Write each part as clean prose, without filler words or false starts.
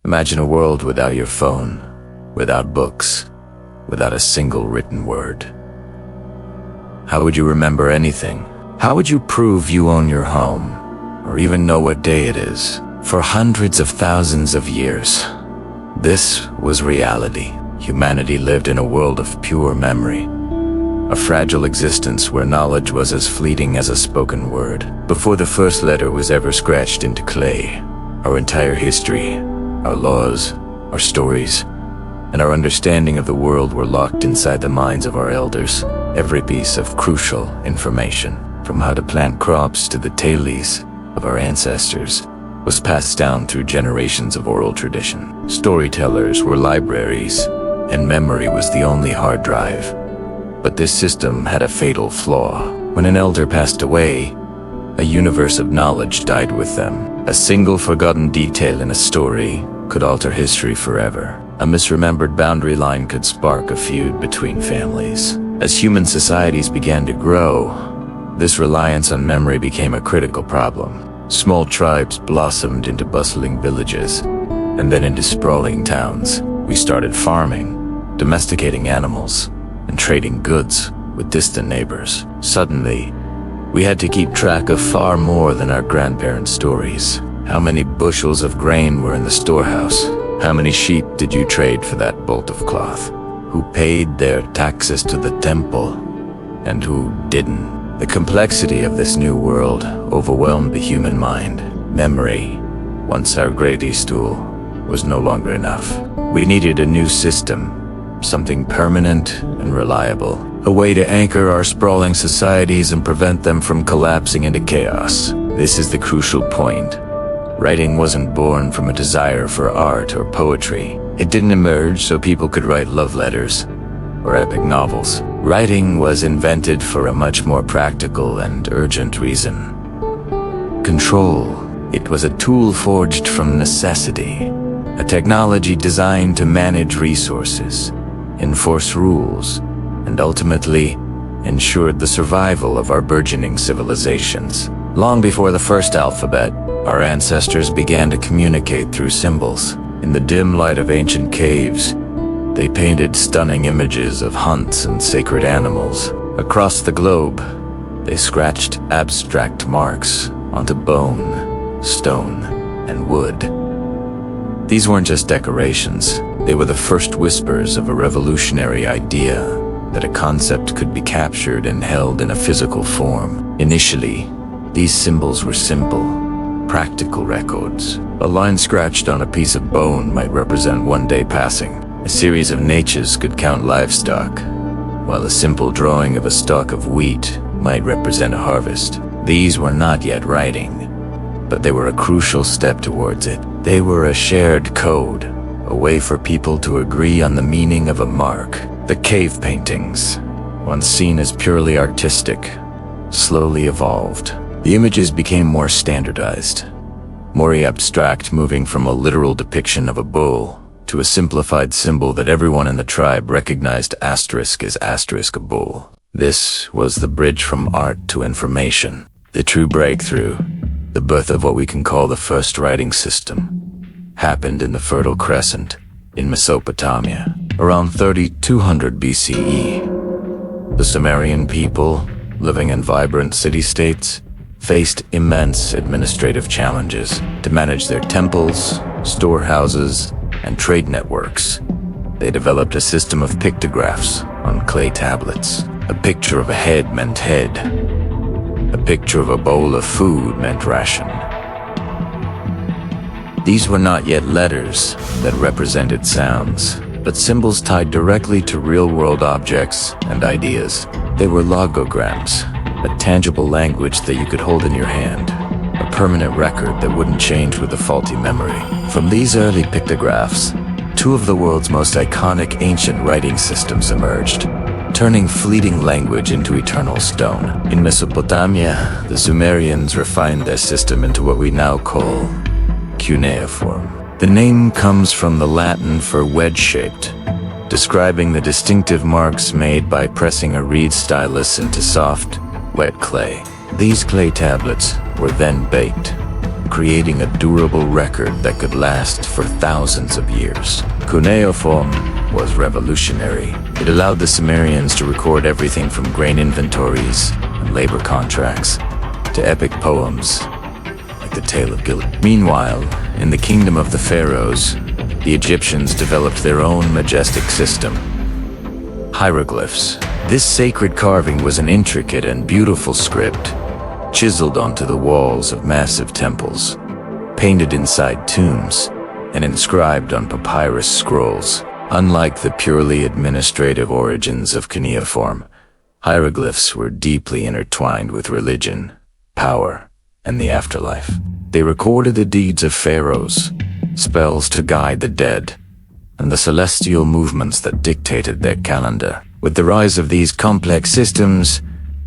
Imagine a world without your phone, without books, without a single written word. How would you remember anything? How would you prove you own your home, or even know what day it is? For hundreds of thousands of years, this was reality. Humanity lived in a world of pure memory, a fragile existence where knowledge was as fleeting as a spoken word. Before the first letter was ever scratched into clay, our entire history, our laws, our stories, and our understanding of the world were locked inside the minds of our elders. Every piece of crucial information, from how to plant crops to the talis of our ancestors, was passed down through generations of oral tradition. Storytellers were libraries, and memory was the only hard drive. But this system had a fatal flaw. When an elder passed away, a universe of knowledge died with them. A single forgotten detail in a story could alter history forever. A misremembered boundary line could spark a feud between families. As human societies began to grow, this reliance on memory became a critical problem. Small tribes blossomed into bustling villages, and then into sprawling towns. We started farming, domesticating animals, and trading goods with distant neighbors. Suddenly, we had to keep track of far more than our grandparents' stories. How many bushels of grain were in the storehouse? How many sheep did you trade for that bolt of cloth? Who paid their taxes to the temple, and who didn't? The complexity of this new world overwhelmed the human mind. Memory, once our greatest tool, was no longer enough. We needed a new system, something permanent and reliable, a way to anchor our sprawling societies and prevent them from collapsing into chaos. This is the crucial point. Writing wasn't born from a desire for art or poetry. It didn't emerge so people could write love letters or epic novels. Writing was invented for a much more practical and urgent reason. Control. It was a tool forged from necessity, a technology designed to manage resources, enforce rules, and ultimately ensured the survival of our burgeoning civilizations. Long before the first alphabet, our ancestors began to communicate through symbols. In the dim light of ancient caves, they painted stunning images of hunts and sacred animals. Across the globe, they scratched abstract marks onto bone, stone, and wood. These weren't just decorations. They were the first whispers of a revolutionary idea that a concept could be captured and held in a physical form. Initially, these symbols were simple, practical records. A line scratched on a piece of bone might represent one day passing. A series of niches could count livestock, while a simple drawing of a stalk of wheat might represent a harvest. These were not yet writing, but they were a crucial step towards it. They were a shared code, a way for people to agree on the meaning of a mark. The cave paintings, once seen as purely artistic, slowly evolved. The images became more standardized, more abstract, moving from a literal depiction of a bull to a simplified symbol that everyone in the tribe recognized asterisk as asterisk a bull. This was the bridge from art to information, the true breakthrough. The birth of what we can call the first writing system happened in the Fertile Crescent in Mesopotamia, around 3200 BCE. The Sumerian people, living in vibrant city-states, faced immense administrative challenges to manage their temples, storehouses, and trade networks. They developed a system of pictographs on clay tablets. A picture of a head meant head. A picture of a bowl of food meant ration. These were not yet letters that represented sounds, but symbols tied directly to real-world objects and ideas. They were logograms, a tangible language that you could hold in your hand, a permanent record that wouldn't change with a faulty memory. From these early pictographs, two of the world's most iconic ancient writing systems emerged, turning fleeting language into eternal stone. In Mesopotamia, the Sumerians refined their system into what we now call cuneiform. The name comes from the Latin for wedge-shaped, describing the distinctive marks made by pressing a reed stylus into soft, wet clay. These clay tablets were then baked, creating a durable record that could last for thousands of years. Cuneiform was revolutionary. It allowed the Sumerians to record everything from grain inventories and labor contracts to epic poems like the Tale of Gilgamesh. Meanwhile, in the kingdom of the pharaohs, the Egyptians developed their own majestic system. Hieroglyphs. This sacred carving was an intricate and beautiful script, chiseled onto the walls of massive temples, painted inside tombs, and inscribed on papyrus scrolls. Unlike the purely administrative origins of cuneiform, hieroglyphs were deeply intertwined with religion, power, and the afterlife. They recorded the deeds of pharaohs, spells to guide the dead, and the celestial movements that dictated their calendar. With the rise of these complex systems,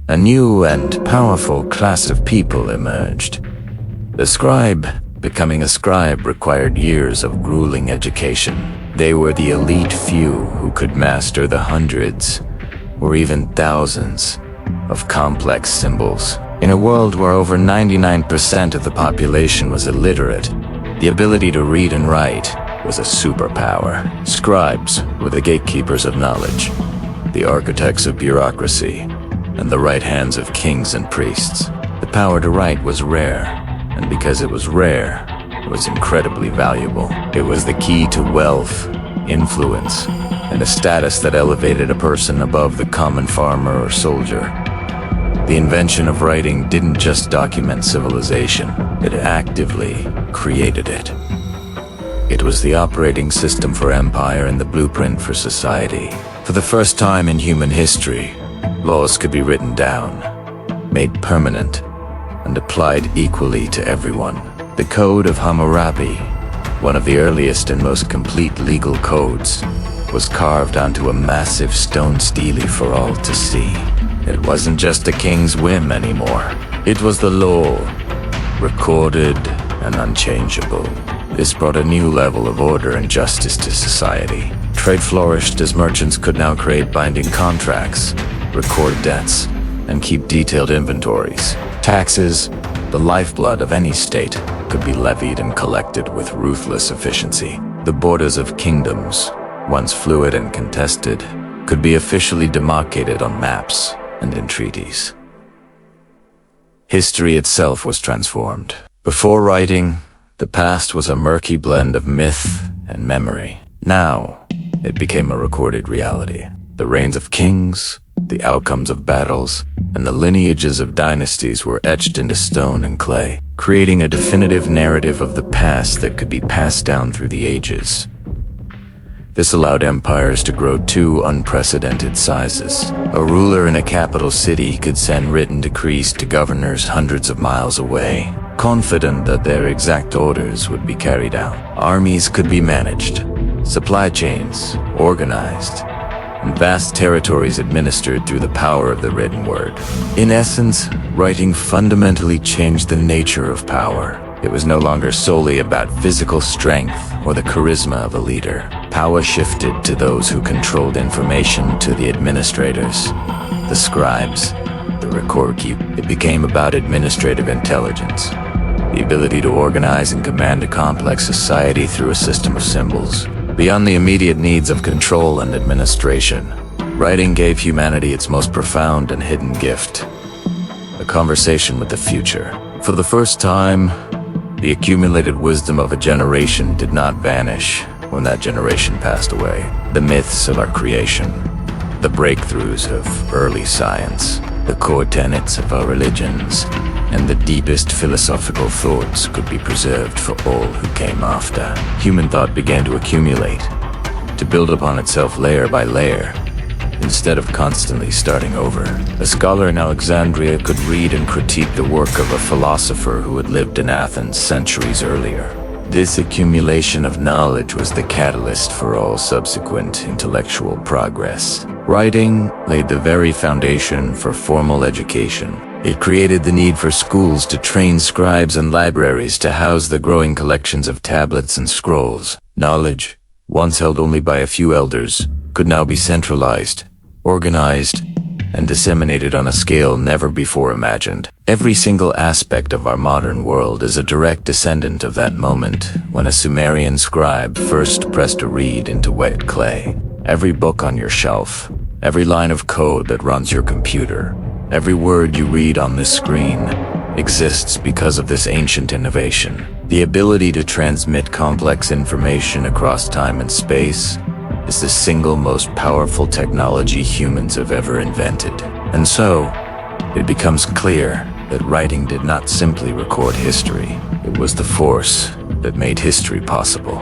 a new and powerful class of people emerged. The scribe. Becoming a scribe required years of grueling education. They were the elite few who could master the hundreds, or even thousands, of complex symbols. In a world where over 99% of the population was illiterate, the ability to read and write was a superpower. Scribes were the gatekeepers of knowledge, the architects of bureaucracy, and the right hands of kings and priests. The power to write was rare, and because it was rare, it was incredibly valuable. It was the key to wealth, influence, and a status that elevated a person above the common farmer or soldier. The invention of writing didn't just document civilization, it actively created it. It was the operating system for empire and the blueprint for society. For the first time in human history, laws could be written down, made permanent, and applied equally to everyone. The Code of Hammurabi, one of the earliest and most complete legal codes, was carved onto a massive stone stele for all to see. It wasn't just a king's whim anymore. It was the law, recorded and unchangeable. This brought a new level of order and justice to society. Trade flourished as merchants could now create binding contracts, record debts, and keep detailed inventories. Taxes, the lifeblood of any state, could be levied and collected with ruthless efficiency. The borders of kingdoms, once fluid and contested, could be officially demarcated on maps and in treaties. History itself was transformed. Before writing, the past was a murky blend of myth and memory. Now, it became a recorded reality. The reigns of kings, the outcomes of battles, and the lineages of dynasties were etched into stone and clay, creating a definitive narrative of the past that could be passed down through the ages. This allowed empires to grow to unprecedented sizes. A ruler in a capital city could send written decrees to governors hundreds of miles away, confident that their exact orders would be carried out. Armies could be managed, supply chains organized, and vast territories administered through the power of the written word. In essence, writing fundamentally changed the nature of power. It was no longer solely about physical strength or the charisma of a leader. Power shifted to those who controlled information, to the administrators, the scribes, the record keepers. It became about administrative intelligence, the ability to organize and command a complex society through a system of symbols. Beyond the immediate needs of control and administration, writing gave humanity its most profound and hidden gift: a conversation with the future. For the first time, the accumulated wisdom of a generation did not vanish when that generation passed away. The myths of our creation, the breakthroughs of early science, the core tenets of our religions, and the deepest philosophical thoughts could be preserved for all who came after. Human thought began to accumulate, to build upon itself layer by layer, instead of constantly starting over. A scholar in Alexandria could read and critique the work of a philosopher who had lived in Athens centuries earlier. This accumulation of knowledge was the catalyst for all subsequent intellectual progress. Writing laid the very foundation for formal education. It created the need for schools to train scribes and libraries to house the growing collections of tablets and scrolls. Knowledge, once held only by a few elders, could now be centralized, organized, and disseminated on a scale never before imagined. Every single aspect of our modern world is a direct descendant of that moment when a Sumerian scribe first pressed a reed into wet clay. Every book on your shelf, every line of code that runs your computer, every word you read on this screen exists because of this ancient innovation. The ability to transmit complex information across time and space is the single most powerful technology humans have ever invented. And so, it becomes clear that writing did not simply record history. It was the force that made history possible.